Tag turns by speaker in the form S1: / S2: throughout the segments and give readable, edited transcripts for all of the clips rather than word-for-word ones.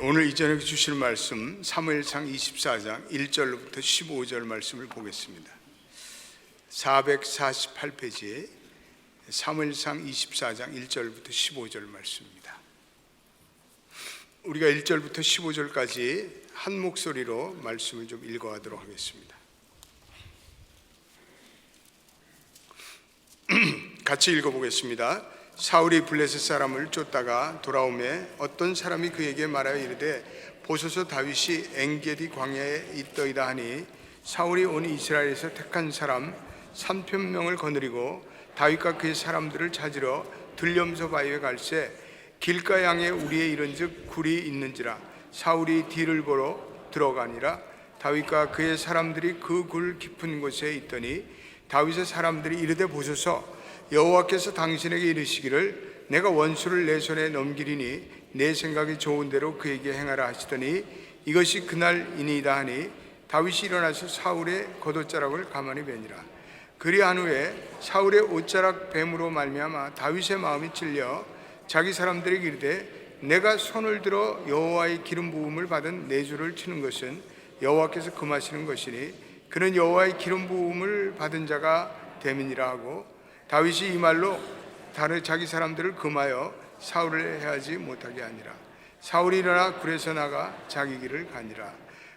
S1: 오늘 이 저녁에 주실 말씀 사무엘상 24장 1절부터 15절 말씀을 보겠습니다. 448페이지에 사무엘상 24장 1절부터 15절 말씀입니다. 우리가 1절부터 15절까지 한 목소리로 말씀을 좀 읽어가도록 하겠습니다. 같이 읽어보겠습니다. 사울이 블레셋 사람을 쫓다가 돌아오매 어떤 사람이 그에게 말하여 이르되 보소서 다윗이 엥게디 광야에 있더이다 하니 사울이 온 이스라엘에서 택한 사람 3,000명을 거느리고 다윗과 그의 사람들을 찾으러 들염소 바위에 갈새 길가 양에 우리에 이른즉 굴이 있는지라 사울이 뒤를 보러 들어가니라. 다윗과 그의 사람들이 그 굴 깊은 곳에 있더니 다윗의 사람들이 이르되 보소서 여호와께서 당신에게 이르시기를 내가 원수를 내 손에 넘기리니 내 생각이 좋은 대로 그에게 행하라 하시더니 이것이 그날이니이다 하니 다윗이 일어나서 사울의 겉옷자락을 가만히 베니라. 그리한 후에 사울의 옷자락 뱀으로 말미암아 다윗의 마음이 찔려 자기 사람들에게 이르되 내가 손을 들어 여호와의 기름 부음을 받은 내 주를 치는 것은 여호와께서 금하시는 것이니 그는 여호와의 기름 부음을 받은 자가 됨이니라 하고 다윗이 이 말로 다른 자기 사람들을 금하여 사울을 해하지 못하게 하니라. 사울이 일어나 굴에서 나가 자기 길을 가니라.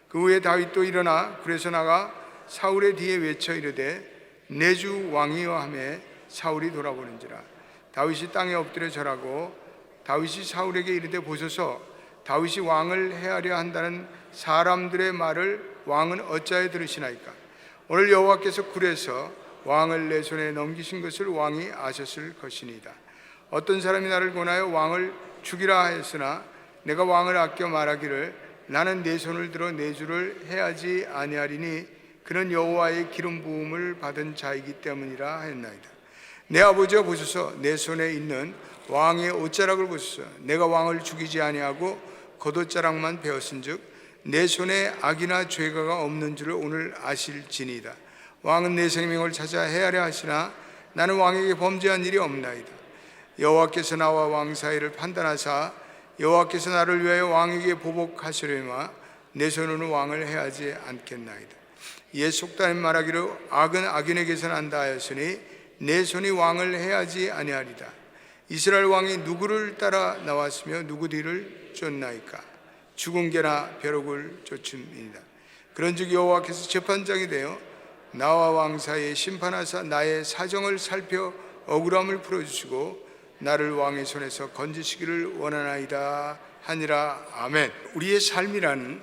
S1: 그 후에 다윗도 일어나 굴에서 나가 사울의 뒤에 외쳐 이르되 내 주 왕이여 하매 사울이 돌아보는지라. 다윗이 땅에 엎드려 절하고 다윗이 사울에게 이르되 보소서 다윗이 왕을 해하려 한다는 사람들의 말을 왕은 어찌하여 들으시나이까. 오늘 여호와께서 굴에서 왕을 내 손에 넘기신 것을 왕이 아셨을 것이니이다. 어떤 사람이 나를 권하여 왕을 죽이라 하였으나 내가 왕을 아껴 말하기를 나는 내 손을 들어 내 주를 해하지 아니하리니 그는 여호와의 기름 부음을 받은 자이기 때문이라 하였나이다. 내 아버지여 보소서 내 손에 있는 왕의 옷자락을 보소서. 내가 왕을 죽이지 아니하고 겉옷자락만 베었은즉 내 손에 악이나 죄가가 없는 줄을 오늘 아실지니이다. 왕은 내 생명을 찾아 헤아려 하시나 나는 왕에게 범죄한 일이 없나이다. 여호와께서 나와 왕 사이를 판단하사 여호와께서 나를 위하여 왕에게 보복하시려니와 내 손으로는 왕을 해하지 않겠나이다. 이에 속담에 말하기를 악은 악인에게서 난다 하였으니 내 손이 왕을 해하지 아니하리다. 이스라엘 왕이 누구를 따라 나왔으며 누구 뒤를 쫓나이까. 죽은 개나 벼룩을 쫓음이니라. 그런즉 여호와께서 재판장이 되어 나와 왕 사이에 심판하사 나의 사정을 살펴 억울함을 풀어주시고 나를 왕의 손에서 건지시기를 원하나이다 하니라. 아멘. 우리의 삶이란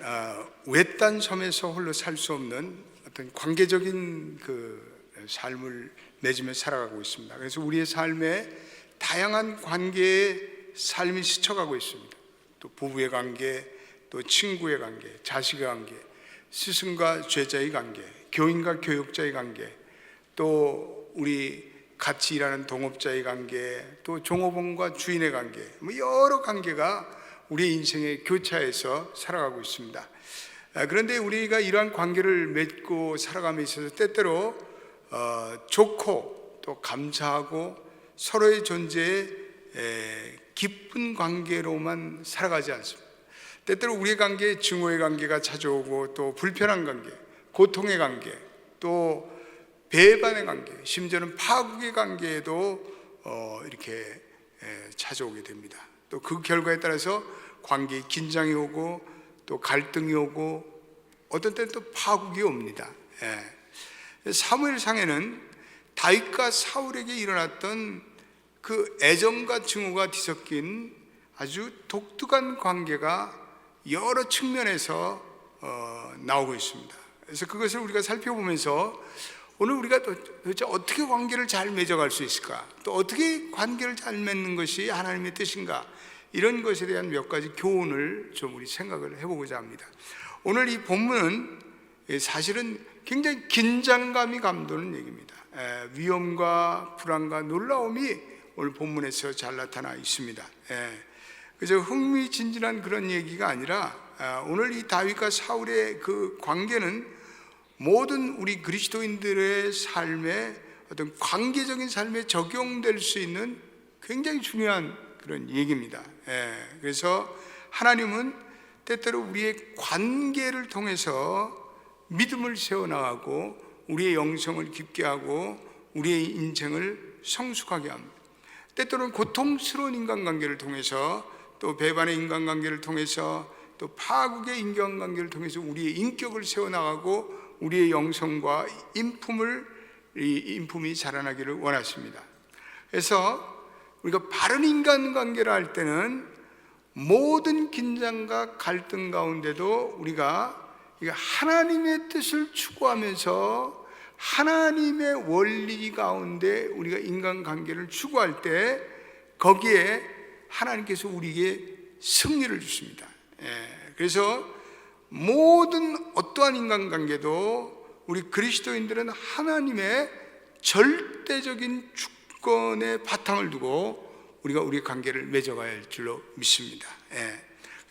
S1: 외딴 섬에서 홀로 살 수 없는 어떤 관계적인 그 삶을 맺으며 살아가고 있습니다. 그래서 우리의 삶에 다양한 관계의 삶이 스쳐가고 있습니다. 또 부부의 관계, 또 친구의 관계, 자식의 관계, 스승과 제자의 관계, 교인과 교육자의 관계, 또 우리 같이 일하는 동업자의 관계, 또 종업원과 주인의 관계, 여러 관계가 우리 인생의 교차에서 살아가고 있습니다. 그런데 우리가 이러한 관계를 맺고 살아감에 있어서 때때로 좋고 또 감사하고 서로의 존재에 기쁜 관계로만 살아가지 않습니다. 때때로 우리의 관계에 증오의 관계가 찾아오고 또 불편한 관계, 고통의 관계, 또 배반의 관계, 심지어는 파국의 관계에도 이렇게 찾아오게 됩니다. 또 그 결과에 따라서 관계에 긴장이 오고 또 갈등이 오고 어떤 때는 또 파국이 옵니다. 사무엘상에는 다윗과 사울에게 일어났던 그 애정과 증오가 뒤섞인 아주 독특한 관계가 여러 측면에서 나오고 있습니다. 그래서 그것을 우리가 살펴보면서 오늘 우리가 도대체 어떻게 관계를 잘 맺어갈 수 있을까, 또 어떻게 관계를 잘 맺는 것이 하나님의 뜻인가, 이런 것에 대한 몇 가지 교훈을 좀 우리 생각을 해보고자 합니다. 오늘 이 본문은 사실은 굉장히 긴장감이 감도는 얘기입니다. 위험과 불안과 놀라움이 오늘 본문에서 잘 나타나 있습니다. 그저 흥미진진한 그런 얘기가 아니라 오늘 이 다윗과 사울의 그 관계는 모든 우리 그리스도인들의 삶에 어떤 관계적인 삶에 적용될 수 있는 굉장히 중요한 그런 얘기입니다. 그래서 하나님은 때때로 우리의 관계를 통해서 믿음을 세워나가고 우리의 영성을 깊게 하고 우리의 인생을 성숙하게 합니다. 때때로는 고통스러운 인간관계를 통해서, 또 배반의 인간관계를 통해서, 또 파국의 인간관계를 통해서 우리의 인격을 세워나가고 우리의 영성과 인품이 자라나기를 원하십니다. 그래서 우리가 바른 인간관계를 할 때는 모든 긴장과 갈등 가운데도 우리가 하나님의 뜻을 추구하면서 하나님의 원리 가운데 우리가 인간관계를 추구할 때 거기에 하나님께서 우리에게 승리를 주십니다. 그래서 모든 어떠한 인간관계도 우리 그리스도인들은 하나님의 절대적인 주권의 바탕을 두고 우리가 우리의 관계를 맺어가야 할 줄로 믿습니다.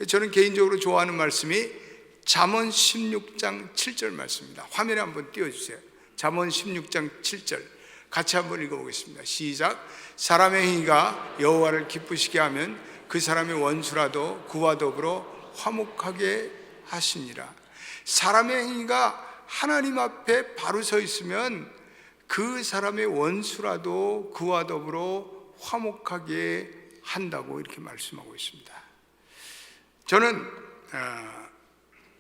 S1: 저는 개인적으로 좋아하는 말씀이 잠언 16장 7절 말씀입니다. 화면에 한번 띄워주세요. 잠언 16장 7절 같이 한번 읽어보겠습니다. 시작. 사람의 행위가 여호와를 기쁘시게 하면 그 사람의 원수라도 그와 더불어 화목하게 하시니라. 사람의 행위가 하나님 앞에 바로 서 있으면 그 사람의 원수라도 그와 더불어 화목하게 한다고 이렇게 말씀하고 있습니다. 저는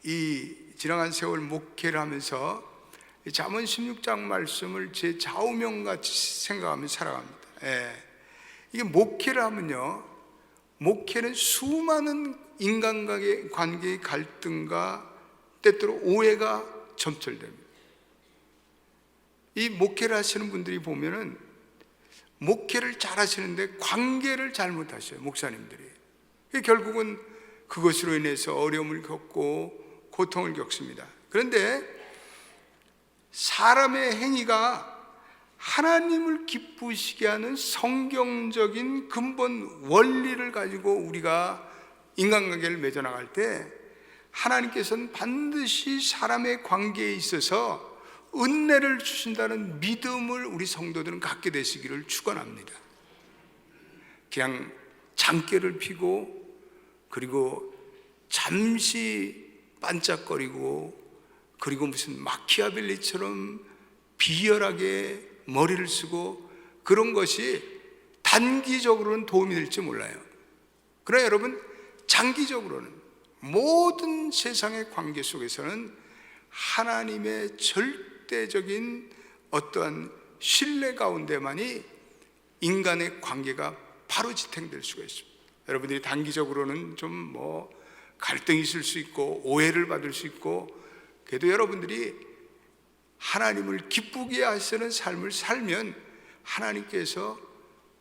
S1: 이 지나간 세월 목회를 하면서 잠언 16장 말씀을 제 좌우명같이 생각하며 살아갑니다. 이게 목회를 하면요, 목회는 수많은 인간관계의 갈등과 때때로 오해가 점철됩니다. 이 목회를 하시는 분들이 보면은 목회를 잘 하시는데 관계를 잘못하셔요, 목사님들이. 결국은 그것으로 인해서 어려움을 겪고 고통을 겪습니다. 그런데 사람의 행위가 하나님을 기쁘시게 하는 성경적인 근본 원리를 가지고 우리가 인간관계를 맺어나갈 때 하나님께서는 반드시 사람의 관계에 있어서 은혜를 주신다는 믿음을 우리 성도들은 갖게 되시기를 축원합니다. 그냥 장깨를 피고 그리고 잠시 반짝거리고 그리고 무슨 마키아벨리처럼 비열하게 머리를 쓰고 그런 것이 단기적으로는 도움이 될지 몰라요. 그러나 여러분, 장기적으로는 모든 세상의 관계 속에서는 하나님의 절대적인 어떠한 신뢰 가운데만이 인간의 관계가 바로 지탱될 수가 있습니다. 여러분들이 단기적으로는 좀 갈등이 있을 수 있고 오해를 받을 수 있고, 그래도 여러분들이 하나님을 기쁘게 하시는 삶을 살면 하나님께서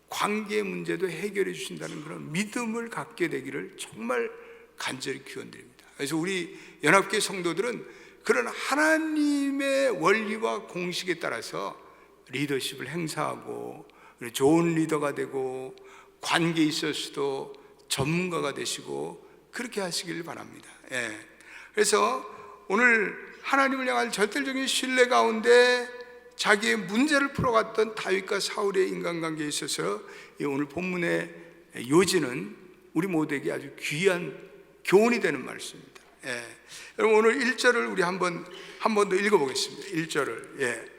S1: 관계 문제도 해결해 주신다는 그런 믿음을 갖게 되기를 정말 간절히 기원드립니다. 그래서 우리 연합교회 성도들은 그런 하나님의 원리와 공식에 따라서 리더십을 행사하고 좋은 리더가 되고 관계에 있어서도 전문가가 되시고 그렇게 하시길 바랍니다. 그래서 오늘 하나님을 향한 절대적인 신뢰 가운데 자기의 문제를 풀어갔던 다윗과 사울의 인간관계에 있어서 오늘 본문의 요지는 우리 모두에게 아주 귀한 교훈이 되는 말씀입니다. 여러분, 오늘 1절을 우리 한 번 더 읽어보겠습니다. 1절을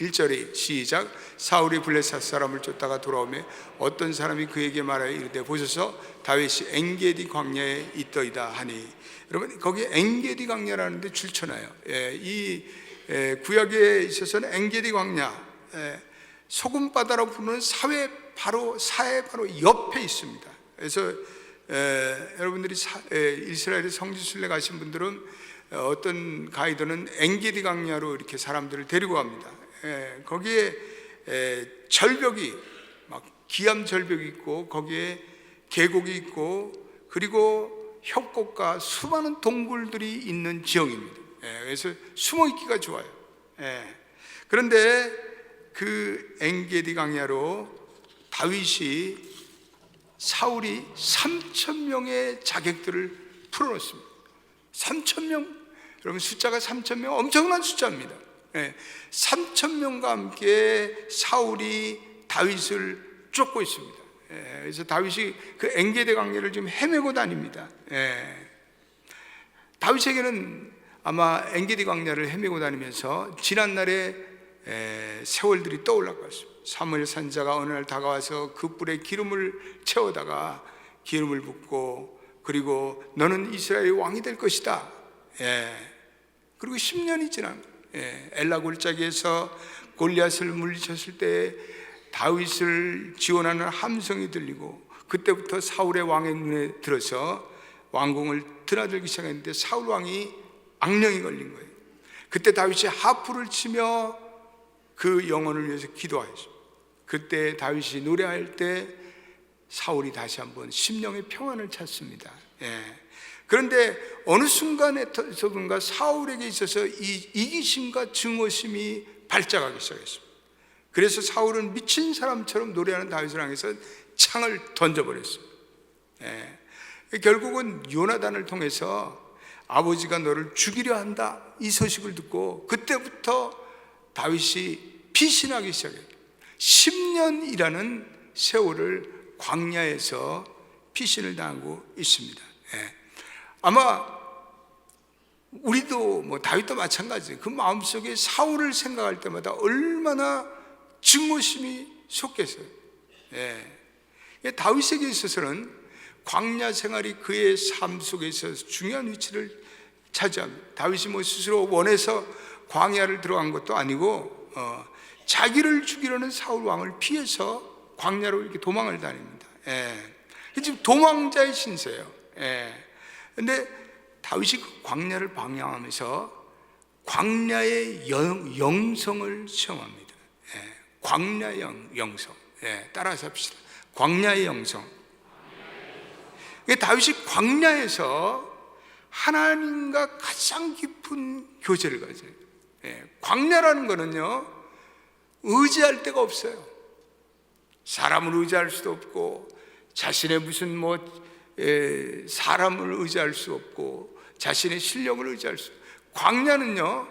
S1: 1절이 시작. 사울이 블레셋 사람을 쫓다가 돌아오며 어떤 사람이 그에게 말하여 이르되 보소서 다윗이 엔게디 광야에 있더이다 하니. 여러분, 거기 엔게디 광야라는 데 줄쳐놔요. 이 구약에 있어서는 엔게디 광야, 소금바다라고 부르는 사해 바로 옆에 있습니다. 그래서 여러분들이 이스라엘의 성지순례 가신 분들은 어떤 가이드는 엔게디 광야로 이렇게 사람들을 데리고 갑니다. 거기에 절벽이 막 기암 절벽이 있고 거기에 계곡이 있고 그리고 협곡과 수많은 동굴들이 있는 지역입니다. 그래서 숨어 있기가 좋아요. 그런데 그 엔게디 광야로 다윗이 사울이 3,000명의 자객들을 풀어놓습니다. 3,000명, 여러분 숫자가 3,000명 엄청난 숫자입니다. 3,000명과 함께 사울이 다윗을 쫓고 있습니다. 그래서 다윗이 그 엔게디 광야를 지금 헤매고 다닙니다. 다윗에게는 아마 엔게디 광야를 헤매고 다니면서 지난날의 세월들이 떠올랐을 것입니다. 사무엘 선지자가 어느 날 다가와서 그 뿔에 기름을 채우다가 기름을 붓고, 그리고 너는 이스라엘의 왕이 될 것이다. 그리고 10년이 지난 엘라 골짜기에서 골리앗을 물리쳤을 때 다윗을 지원하는 함성이 들리고, 그때부터 사울의 왕의 눈에 들어서 왕궁을 드나들기 시작했는데 사울 왕이 악령이 걸린 거예요. 그때 다윗이 하프를 치며 그 영혼을 위해서 기도하였습니다. 그때 다윗이 노래할 때 사울이 다시 한번 심령의 평안을 찾습니다. 그런데 어느 순간에서든가 사울에게 있어서 이 이기심과 증오심이 발작하기 시작했습니다. 그래서 사울은 미친 사람처럼 노래하는 다윗을 향해서 창을 던져버렸어요. 결국은 요나단을 통해서 아버지가 너를 죽이려 한다, 이 소식을 듣고 그때부터 다윗이 피신하기 시작해요. 10년이라는 세월을 광야에서 피신을 당하고 있습니다. 아마 우리도 다윗도 마찬가지예요. 그 마음속에 사울을 생각할 때마다 얼마나 증오심이 솟겠어요. 다윗에게 있어서는 광야 생활이 그의 삶 속에 있어서 중요한 위치를 차지합니다. 다윗이 스스로 원해서 광야를 들어간 것도 아니고 자기를 죽이려는 사울 왕을 피해서 광야로 이렇게 도망을 다닙니다. 지금 도망자의 신세예요. 그런데 다윗이 그 광야를 방향하면서 광야의 영성을 체험합니다. 광야의 영성. 따라서 합시다. 광야의 영성. 다윗이 광야에서 하나님과 가장 깊은 교제를 가져요. 광야라는 거는요, 의지할 데가 없어요. 사람을 의지할 수도 없고, 자신의 무슨 사람을 의지할 수 없고, 자신의 실력을 의지할 수 없고, 광야는요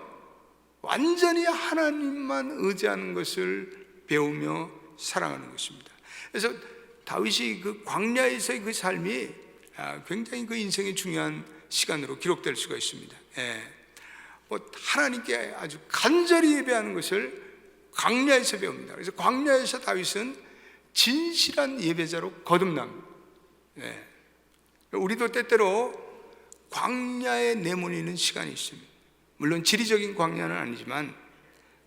S1: 완전히 하나님만 의지하는 것을 배우며 살아가는 것입니다. 그래서 다윗이 그 광야에서의 그 삶이 굉장히 그 인생의 중요한 시간으로 기록될 수가 있습니다. 하나님께 아주 간절히 예배하는 것을 광야에서 배웁니다. 그래서 광야에서 다윗은 진실한 예배자로 거듭납니다. 우리도 때때로 광야에 내몰리는 시간이 있습니다. 물론 지리적인 광야는 아니지만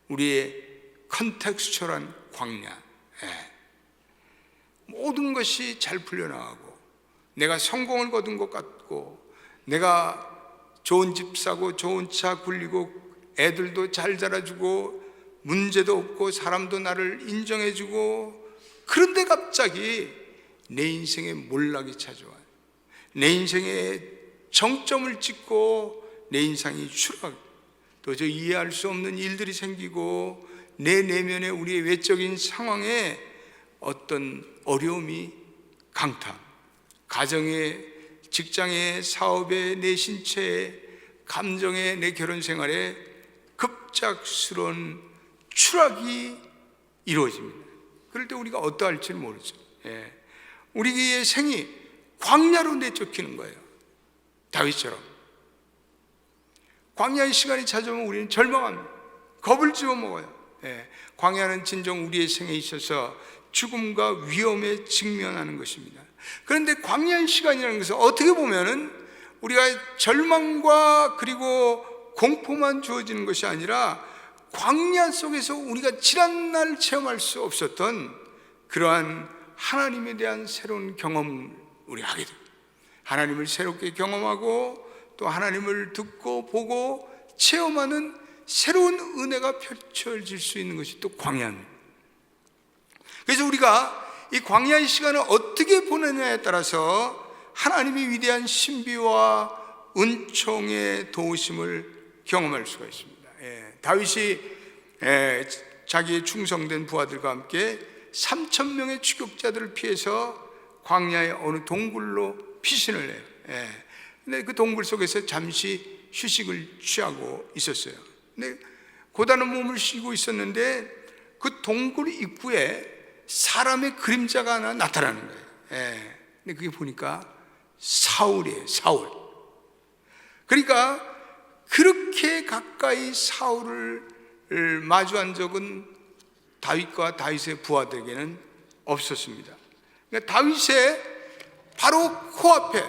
S1: 우리의 컨텍스처럴한 광야, 모든 것이 잘 풀려나가고 내가 성공을 거둔 것 같고, 내가 좋은 집 사고 좋은 차 굴리고 애들도 잘 자라주고 문제도 없고 사람도 나를 인정해주고, 그런데 갑자기 내 인생에 몰락이 찾아와요. 내 인생에 정점을 찍고 내 인생이 추락, 도저히 이해할 수 없는 일들이 생기고 내 내면의 우리의 외적인 상황에 어떤 어려움이 강타, 가정에, 직장에, 사업에, 내 신체에, 감정에, 내 결혼 생활에 급작스러운 추락이 이루어집니다. 그럴 때 우리가 어떠할지는 모르죠. 우리의 생이 광야로 내쫓기는 거예요. 다윗처럼 광야의 시간이 찾아오면 우리는 절망합니다. 겁을 집어먹어요. 광야는 진정 우리의 생에 있어서 죽음과 위험에 직면하는 것입니다. 그런데 광야의 시간이라는 것은 어떻게 보면은 우리가 절망과 그리고 공포만 주어지는 것이 아니라 광야 속에서 우리가 지난날 체험할 수 없었던 그러한 하나님에 대한 새로운 경험을 우리가 하게 됩니다. 하나님을 새롭게 경험하고 또 하나님을 듣고 보고 체험하는 새로운 은혜가 펼쳐질 수 있는 것이 또 광야입니다. 그래서 우리가 이 광야의 시간을 어떻게 보내느냐에 따라서 하나님의 위대한 신비와 은총의 도우심을 경험할 수가 있습니다. 다윗이 자기의 충성된 부하들과 함께 3,000명의 추격자들을 피해서 광야의 어느 동굴로 피신을 해요. 근데 그 동굴 속에서 잠시 휴식을 취하고 있었어요. 근데 고단한 몸을 쉬고 있었는데 그 동굴 입구에 사람의 그림자가 하나 나타나는 거예요. 근데 그게 보니까 사울이에요. 사울. 그러니까 그렇게 가까이 사울을 마주한 적은 다윗과 다윗의 부하들에게는 없었습니다. 그러니까 다윗의 바로 코앞에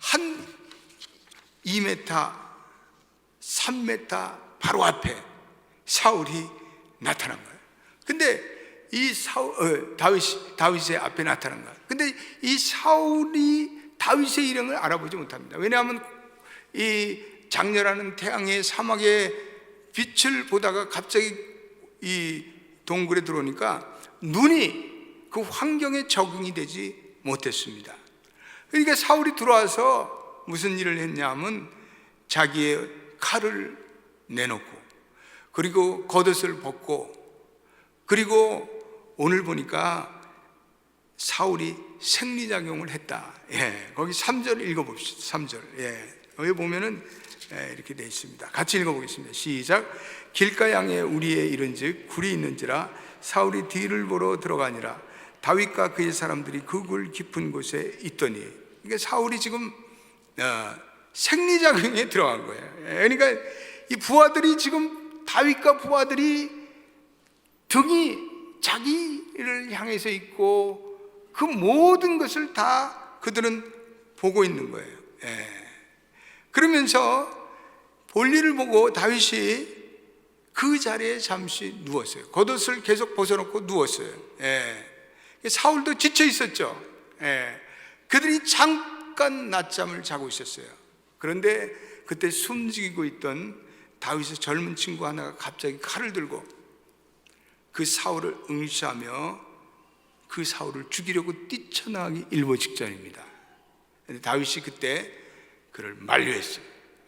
S1: 한 2m, 3m 바로 앞에 사울이 나타난 거예요. 근데 이 다윗의 앞에 나타난 거예요. 근데 이 사울이 다윗의 일행을 알아보지 못합니다. 왜냐하면 이 장렬하는 태양의 사막의 빛을 보다가 갑자기 이 동굴에 들어오니까 눈이 그 환경에 적응이 되지 못했습니다. 그러니까 사울이 들어와서 무슨 일을 했냐면 자기의 칼을 내놓고, 그리고 겉옷을 벗고, 그리고 오늘 보니까 사울이 생리작용을 했다. 거기 3절 읽어봅시다. 3절. 여기 보면은 이렇게 되어 있습니다. 같이 읽어보겠습니다. 시작. 길가 양에 우리에 이른즉 굴이 있는지라 사울이 뒤를 보러 들어가니라. 다윗과 그의 사람들이 그 굴 깊은 곳에 있더니. 그러니까 사울이 지금 생리작용에 들어간 거예요. 그러니까 이 부하들이 지금, 다윗과 부하들이 등이 자기를 향해서 있고 그 모든 것을 다 그들은 보고 있는 거예요. 그러면서 볼일을 보고 다윗이 그 자리에 잠시 누웠어요. 겉옷을 계속 벗어놓고 누웠어요. 사울도 지쳐 있었죠. 그들이 잠깐 낮잠을 자고 있었어요. 그런데 그때 숨지고 있던 다윗의 젊은 친구 하나가 갑자기 칼을 들고 그 사울을 응시하며 그 사울을 죽이려고 뛰쳐나가기 일보 직전입니다. 다윗이 그때 그를 만류했어요.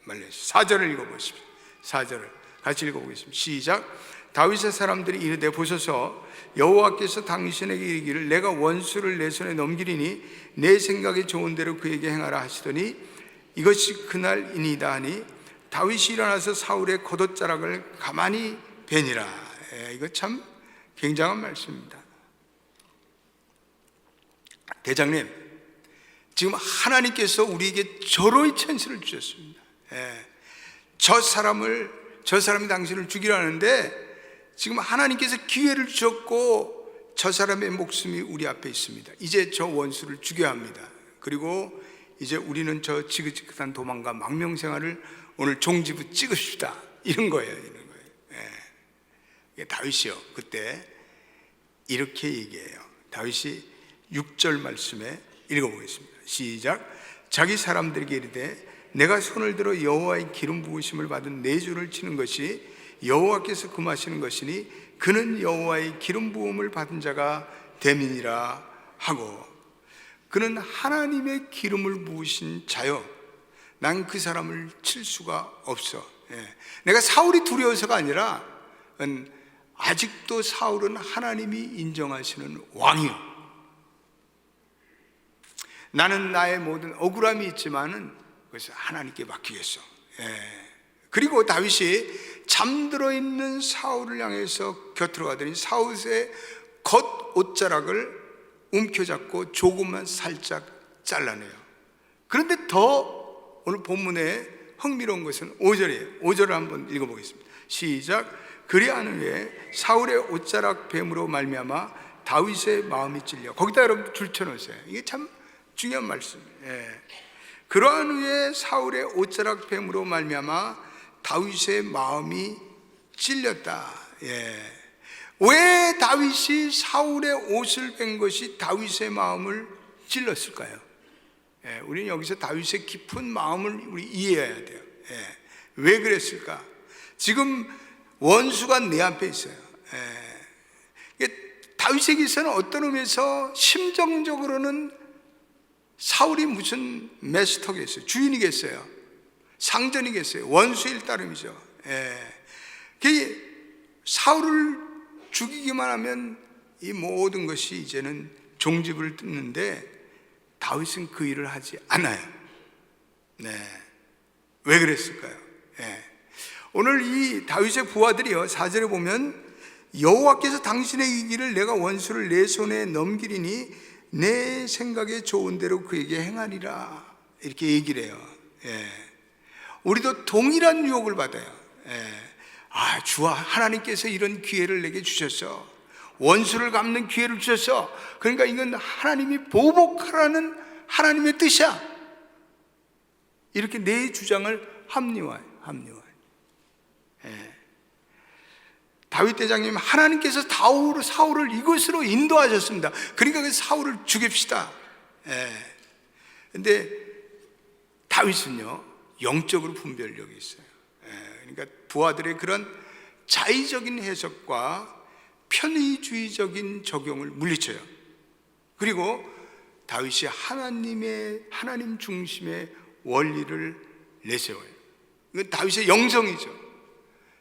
S1: 4절을 읽어보십시오. 4절을 같이 읽어보겠습니다. 시작. 다윗의 사람들이 이르되 보소서, 여호와께서 당신에게 이르기를 내가 원수를 내 손에 넘기리니 내 생각에 좋은 대로 그에게 행하라 하시더니 이것이 그날이니이다 하니 다윗이 일어나서 사울의 겉옷자락을 가만히 베니라. 이거 참 굉장한 말씀입니다. 대장님, 지금 하나님께서 우리에게 절호의 찬스를 주셨습니다. 저 사람이 당신을 죽이려 하는데 지금 하나님께서 기회를 주셨고 저 사람의 목숨이 우리 앞에 있습니다. 이제 저 원수를 죽여야 합니다. 그리고 이제 우리는 저 지긋지긋한 도망과 망명생활을 오늘 종지부 찍읍시다. 이런 거예요. 다윗이요, 그때 이렇게 얘기해요. 다윗이 6절 말씀에 읽어보겠습니다. 시작. 자기 사람들에게 이르되 내가 손을 들어 여호와의 기름 부으심을 받은 네 줄을 치는 것이 여호와께서 금하시는 것이니 그는 여호와의 기름 부음을 받은 자가 됨이니라 하고, 그는 하나님의 기름을 부으신 자요, 난 그 사람을 칠 수가 없어. 내가 사울이 두려워서가 아니라 아직도 사울은 하나님이 인정하시는 왕이요, 나는 나의 모든 억울함이 있지만은 그래서 하나님께 맡기겠어. 그리고 다윗이 잠들어 있는 사울을 향해서 곁으로 가더니 사울의 겉 옷자락을 움켜잡고 조금만 살짝 잘라내요. 그런데 더 오늘 본문에 흥미로운 것은 5절이에요. 5절을 한번 읽어보겠습니다. 시작. 그리한 후에 사울의 옷자락 뱀으로 말미암아 다윗의 마음이 찔려. 거기다 여러분 줄 쳐놓으세요. 이게 참 중요한 말씀이에요. 그러한 후에 사울의 옷자락 뱀으로 말미암아 다윗의 마음이 찔렸다. 왜 다윗이 사울의 옷을 뺀 것이 다윗의 마음을 찔렀을까요? 우리는 여기서 다윗의 깊은 마음을 우리 이해해야 돼요. 왜 그랬을까? 지금 원수가 내 앞에 있어요. 다윗에게서는 어떤 의미에서 심정적으로는 사울이 무슨 마스터겠어요? 주인이겠어요? 상전이겠어요? 원수일 따름이죠. 사울을 죽이기만 하면 이 모든 것이 이제는 종지부를 뜯는데 다윗은 그 일을 하지 않아요. 왜 그랬을까요? 오늘 이 다윗의 부하들이요, 4절에 보면 여호와께서 당신의 이기를 내가 원수를 내 손에 넘기리니 내 생각에 좋은 대로 그에게 행하리라, 이렇게 얘기를 해요. 우리도 동일한 유혹을 받아요. 주와 하나님께서 이런 기회를 내게 주셨어. 원수를 갚는 기회를 주셨어. 그러니까 이건 하나님이 보복하라는 하나님의 뜻이야. 이렇게 내 주장을 합리화해. 다윗 대장님, 하나님께서 사울을 이곳으로 인도하셨습니다. 그러니까 그 사울을 죽입시다. 근데 다윗은요, 영적으로 분별력이 있어요. 그러니까 부하들의 그런 자의적인 해석과 편의주의적인 적용을 물리쳐요. 그리고 다윗이 하나님 중심의 원리를 내세워요. 이건 다윗의 영성이죠.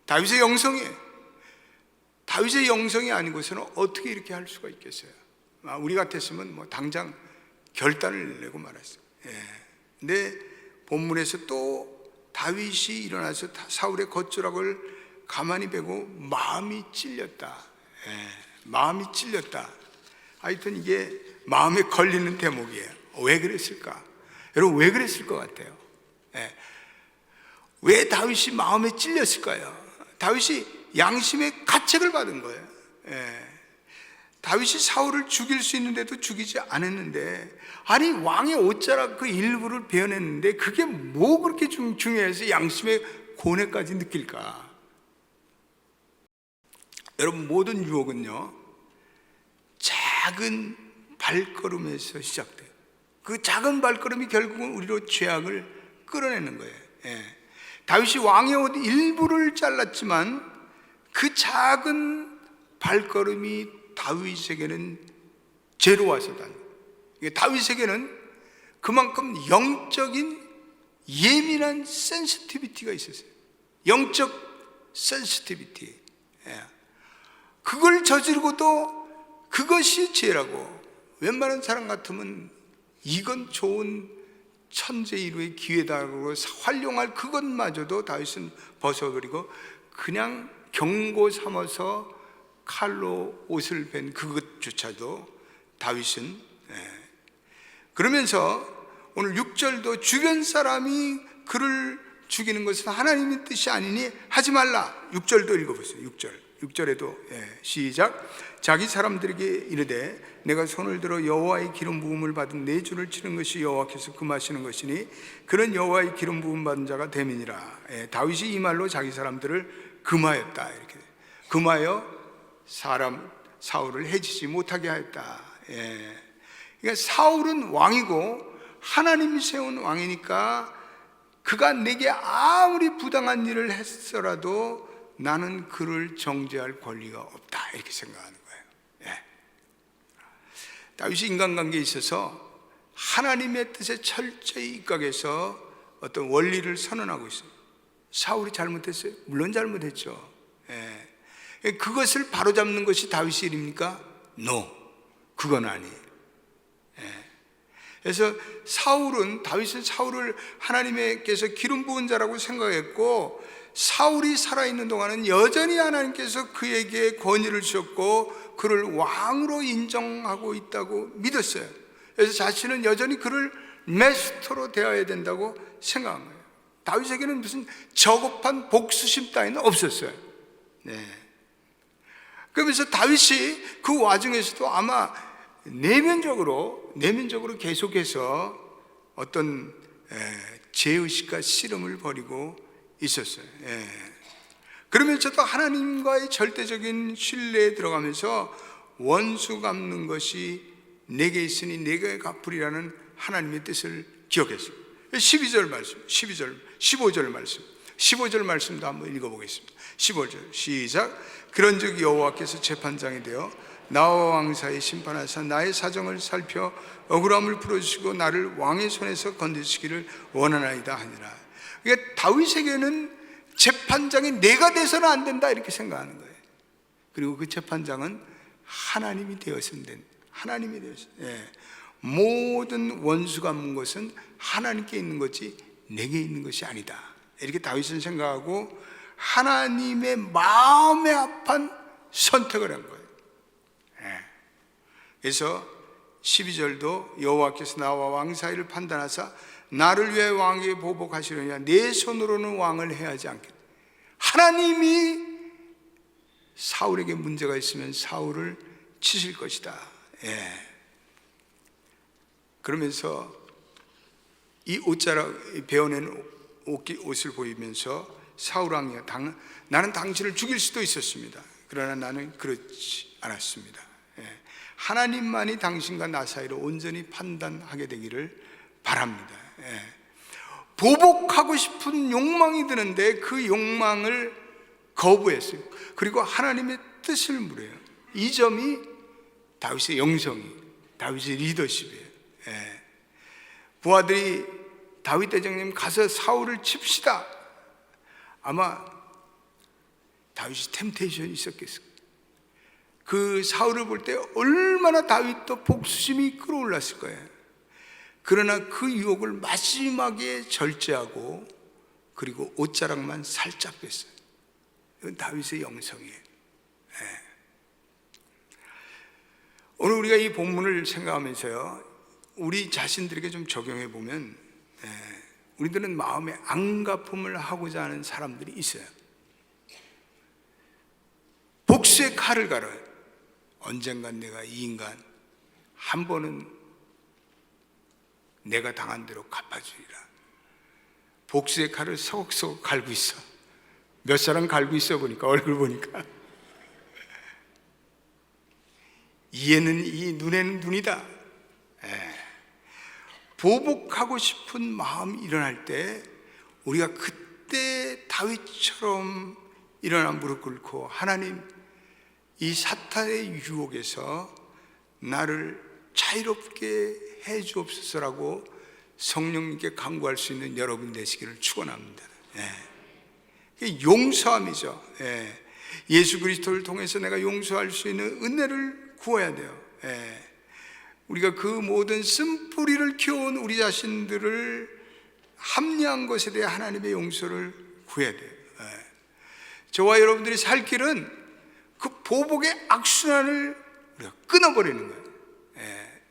S1: 다윗의 영성이에요. 다윗의 영성이 아니고서는 어떻게 이렇게 할 수가 있겠어요? 우리 같았으면 뭐 당장 결단을 내고 말았어요. 근데 본문에서 또 다윗이 일어나서 사울의 겉조락을 가만히 보고 마음이 찔렸다. 마음이 찔렸다. 하여튼 이게 마음에 걸리는 대목이에요. 왜 그랬을까? 여러분, 왜 그랬을 것 같아요? 왜 다윗이 마음에 찔렸을까요? 다윗이 양심의 가책을 받은 거예요. 다윗이 사울을 죽일 수 있는데도 죽이지 않았는데, 아니 왕의 옷자락 그 일부를 베어냈는데 그게 뭐 그렇게 중요해서 양심의 고뇌까지 느낄까? 여러분, 모든 유혹은요, 작은 발걸음에서 시작돼요. 그 작은 발걸음이 결국은 우리로 죄악을 끌어내는 거예요. 다윗이 왕의 옷 일부를 잘랐지만 그 작은 발걸음이 다윗에게는 죄로 와서다. 다윗에게는 그만큼 영적인 예민한 센시티비티가 있었어요. 영적 센시티비티. 그걸 저지르고도 그것이 죄라고. 웬만한 사람 같으면 이건 좋은 천재이루의 기회다라고 활용할 그것마저도 다윗은 벗어버리고 그냥 경고 삼아서 칼로 옷을 벤 그것조차도 다윗은 그러면서 오늘 6절도 주변 사람이 그를 죽이는 것은 하나님의 뜻이 아니니 하지 말라. 6절도 읽어보세요. 6절에도 시작. 자기 사람들에게 이르되 내가 손을 들어 여호와의 기름 부음을 받은 내 주를 치는 것이 여호와께서 금하시는 것이니 그는 여호와의 기름 부음 받은 자가 됨이니라. 다윗이 이 말로 자기 사람들을 금하였다. 이렇게 금하여 사울을 해치지 못하게 하였다. 그러니까 사울은 왕이고 하나님이 세운 왕이니까 그가 내게 아무리 부당한 일을 했더라도 나는 그를 정죄할 권리가 없다. 이렇게 생각하는 거예요. 다윗이 인간관계에 있어서 하나님의 뜻에 철저히 입각해서 어떤 원리를 선언하고 있어요. 사울이 잘못했어요? 물론 잘못했죠. 그것을 바로잡는 것이 다윗의 일입니까? No, 그건 아니에요. 그래서 다윗은 사울을 하나님께서 기름 부은 자라고 생각했고, 사울이 살아있는 동안은 여전히 하나님께서 그에게 권위를 주셨고 그를 왕으로 인정하고 있다고 믿었어요. 그래서 자신은 여전히 그를 마스터로 대해야 된다고 생각한 거예요. 다윗에게는 무슨 저급한 복수심 따위는 없었어요. 그러면서 다윗이 그 와중에서도 아마 내면적으로 계속해서 어떤 죄의식과 씨름을 벌이고 있었어요. 그러면서도 하나님과의 절대적인 신뢰에 들어가면서 원수 갚는 것이 내게 있으니 내게 갚으리라는 하나님의 뜻을 기억했어요. 12절 말씀, 15절 말씀도 한번 읽어보겠습니다. 15절 시작. 그런즉 여호와께서 재판장이 되어 나와 왕 사이에 심판하사 나의 사정을 살펴 억울함을 풀어주시고 나를 왕의 손에서 건지시기를 원하나이다 하니라. 그러니까 다윗에게는 재판장이 내가 돼서는 안 된다 이렇게 생각하는 거예요. 그리고 그 재판장은 하나님이 되었으면 된, 하나님이 되었어요. 모든 원수 갚는 것은 하나님께 있는 거지 내게 있는 것이 아니다 이렇게 다윗은 생각하고 하나님의 마음에 합한 선택을 한 거예요. 그래서 12절도 여호와께서 나와 왕 사이를 판단하사 나를 위해 왕에게 보복하시려냐? 내 손으로는 왕을 해하지 않겠다. 하나님이 사울에게 문제가 있으면 사울을 치실 것이다. 그러면서 이 옷자락 베어낸 옷을 보이면서 사울 왕이여, 나는 당신을 죽일 수도 있었습니다. 그러나 나는 그렇지 않았습니다. 하나님만이 당신과 나 사이를 온전히 판단하게 되기를 바랍니다. 보복하고 싶은 욕망이 드는데 그 욕망을 거부했어요. 그리고 하나님의 뜻을 물어요. 이 점이 다윗의 영성이, 다윗의 리더십이에요. 부하들이 다윗 대장님 가서 사울을 칩시다. 아마 다윗이 템테이션이 있었겠어요. 그 사울을 볼 때 얼마나 다윗도 복수심이 끌어올랐을 거예요. 그러나 그 유혹을 마지막에 절제하고 그리고 옷자락만 살짝 뺐어요. 이건 다윗의 영성이에요. 오늘 우리가 이 본문을 생각하면서요, 우리 자신들에게 좀 적용해 보면, 우리들은 마음에 앙가품을 하고자 하는 사람들이 있어요. 복수의 칼을 갈아요. 언젠간 내가 이 인간 한 번은 내가 당한 대로 갚아주리라. 복수의 칼을 서걱서걱 갈고 있어. 몇 사람 갈고 있어 보니까, 얼굴 보니까 이에는 이, 눈에는 눈이다. 보복하고 싶은 마음이 일어날 때 우리가 그때 다윗처럼 일어나 무릎 꿇고 하나님, 이 사탄의 유혹에서 나를 자유롭게 해 주옵소서라고 성령님께 간구할 수 있는 여러분 되시기를 축원합니다. 용서함이죠. 예수 그리스도를 통해서 내가 용서할 수 있는 은혜를 구해야 돼요. 우리가 그 모든 쓴뿌리를 키워온 우리 자신들을 합리한 것에 대해 하나님의 용서를 구해야 돼요. 저와 여러분들이 살 길은 그 보복의 악순환을 우리가 끊어버리는 거예요.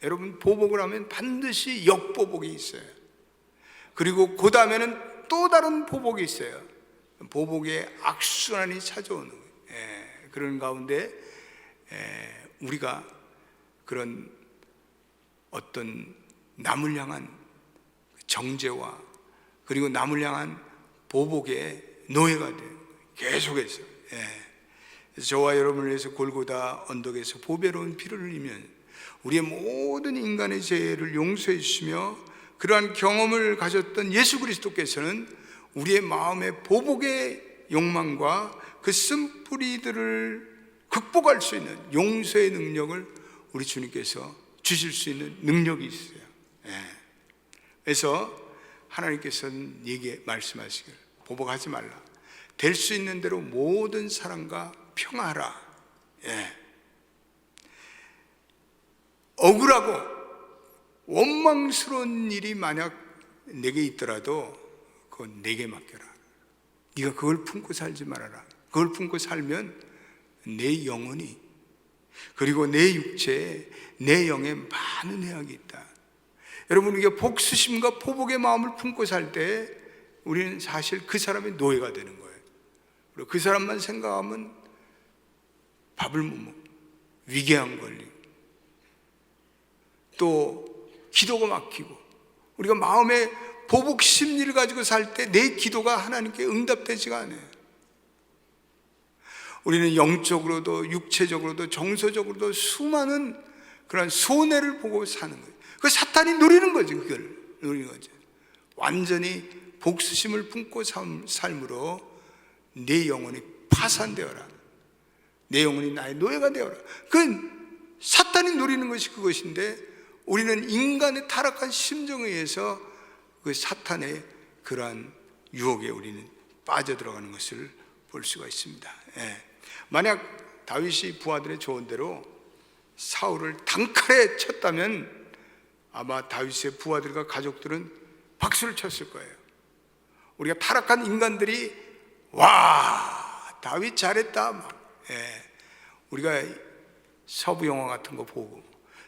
S1: 여러분, 보복을 하면 반드시 역보복이 있어요. 그리고 그 다음에는 또 다른 보복이 있어요. 보복의 악순환이 찾아오는 거예요. 그런 가운데 우리가 그런 어떤 남을 향한 정죄와 그리고 남을 향한 보복의 노예가 돼요. 계속해서. 그래서 저와 여러분을 위해서 골고다 언덕에서 보배로운 피를 흘리면 우리의 모든 인간의 죄를 용서해 주시며, 그러한 경험을 가졌던 예수 그리스도께서는 우리의 마음의 보복의 욕망과 그 쓴뿌리들을 극복할 수 있는 용서의 능력을 우리 주님께서 주실 수 있는 능력이 있어요. 그래서 하나님께서는 네게 말씀하시길, 보복하지 말라. 될 수 있는 대로 모든 사람과 평화하라. 억울하고 원망스러운 일이 만약 내게 있더라도 그건 내게 맡겨라. 네가 그걸 품고 살지 말아라. 그걸 품고 살면 내 영혼이, 그리고 내 육체에, 내 영에 많은 해악이 있다. 여러분, 우리가 복수심과 보복의 마음을 품고 살 때 우리는 사실 그 사람의 노예가 되는 거예요. 그리고 그 사람만 생각하면 밥을 못 먹고 위궤양 걸리고 또 기도가 막히고, 우리가 마음에 보복 심리를 가지고 살 때 내 기도가 하나님께 응답되지가 않아요. 우리는 영적으로도 육체적으로도 정서적으로도 수많은 그런 손해를 보고 사는 거예요. 그 사탄이 노리는 거죠. 그걸 노리는 거죠. 완전히 복수심을 품고 삶으로 내 영혼이 파산되어라. 내 영혼이 나의 노예가 되어라. 그 사탄이 노리는 것이 그것인데, 우리는 인간의 타락한 심정에 의해서 그 사탄의 그러한 유혹에 우리는 빠져들어가는 것을 볼 수가 있습니다. 만약 다윗이 부하들의 조언대로 사울을 단칼에 쳤다면 아마 다윗의 부하들과 가족들은 박수를 쳤을 거예요. 우리가 타락한 인간들이 와, 다윗 잘했다 막. 우리가 서부 영화 같은 거 보고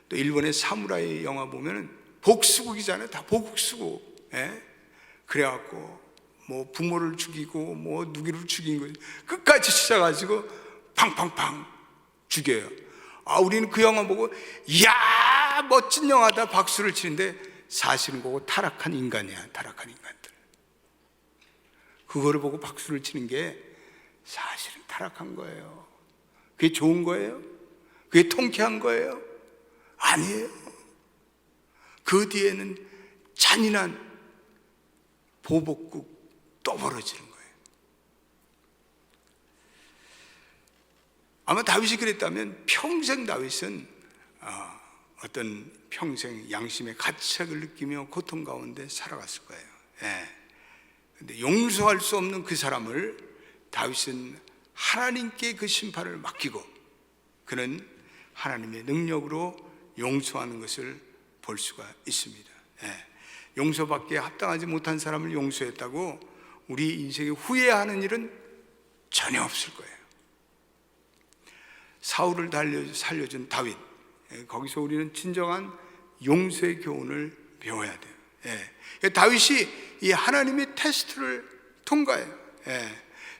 S1: 또 일본의 사무라이 영화 보면은 복수국이잖아요. 다 복수국. 예? 그래갖고 뭐 부모를 죽이고 뭐 누구를 죽인 거 끝까지 찾아가지고 팡팡팡 죽여요. 우리는 그 영화 보고 이야 멋진 영화다 박수를 치는데 사실은 그거 타락한 인간이야. 타락한 인간들. 그거를 보고 박수를 치는 게 사실은 타락한 거예요. 그게 좋은 거예요? 그게 통쾌한 거예요? 아니에요. 그 뒤에는 잔인한 보복국 또 벌어지는 거예요. 아마 다윗이 그랬다면 평생 다윗은 어떤 평생 양심의 가책을 느끼며 고통 가운데 살아갔을 거예요. 그런데 용서할 수 없는 그 사람을 다윗은 하나님께 그 심판을 맡기고 그는 하나님의 능력으로 용서하는 것을 볼 수가 있습니다. 용서받기에 합당하지 못한 사람을 용서했다고 우리 인생에 후회하는 일은 전혀 없을 거예요. 사울을 살려준 다윗, 거기서 우리는 진정한 용서의 교훈을 배워야 돼요. 다윗이 이 하나님의 테스트를 통과해요.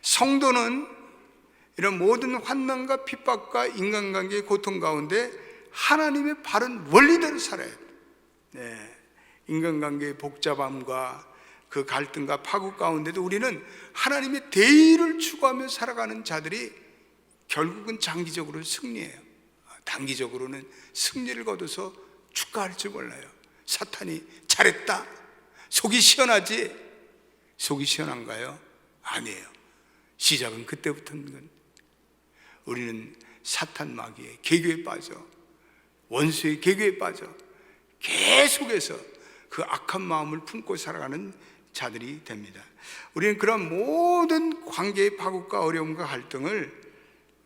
S1: 성도는 이런 모든 환난과 핍박과 인간관계의 고통 가운데 하나님의 바른 원리대로 살아야 돼요. 인간관계의 복잡함과 그 갈등과 파국 가운데도 우리는 하나님의 대의를 추구하며 살아가는 자들이 결국은 장기적으로 승리해요. 단기적으로는 승리를 거둬서 축하할 줄 몰라요. 사탄이 잘했다. 속이 시원하지? 속이 시원한가요? 아니에요. 시작은 그때부터인 건 우리는 사탄 마귀의 계교에 빠져 원수의 계교에 빠져 계속해서 그 악한 마음을 품고 살아가는 자들이 됩니다. 우리는 그런 모든 관계의 파국과 어려움과 갈등을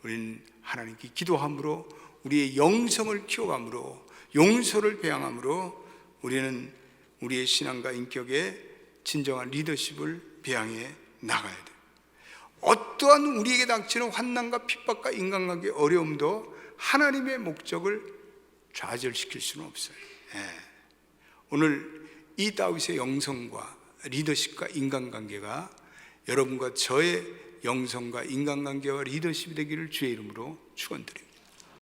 S1: 우리는 하나님께 기도함으로 우리의 영성을 키워감으로 용서를 배양함으로 우리는 우리의 신앙과 인격에 진정한 리더십을 배양해 나가야 돼요. 어떠한 우리에게 닥치는 환난과 핍박과 인간관계의 어려움도 하나님의 목적을 좌절시킬 수는 없어요. 오늘 이 다윗의 영성과 리더십과 인간관계가 여러분과 저의 영성과 인간관계와 리더십이 되기를 주의 이름으로 축원드립니다.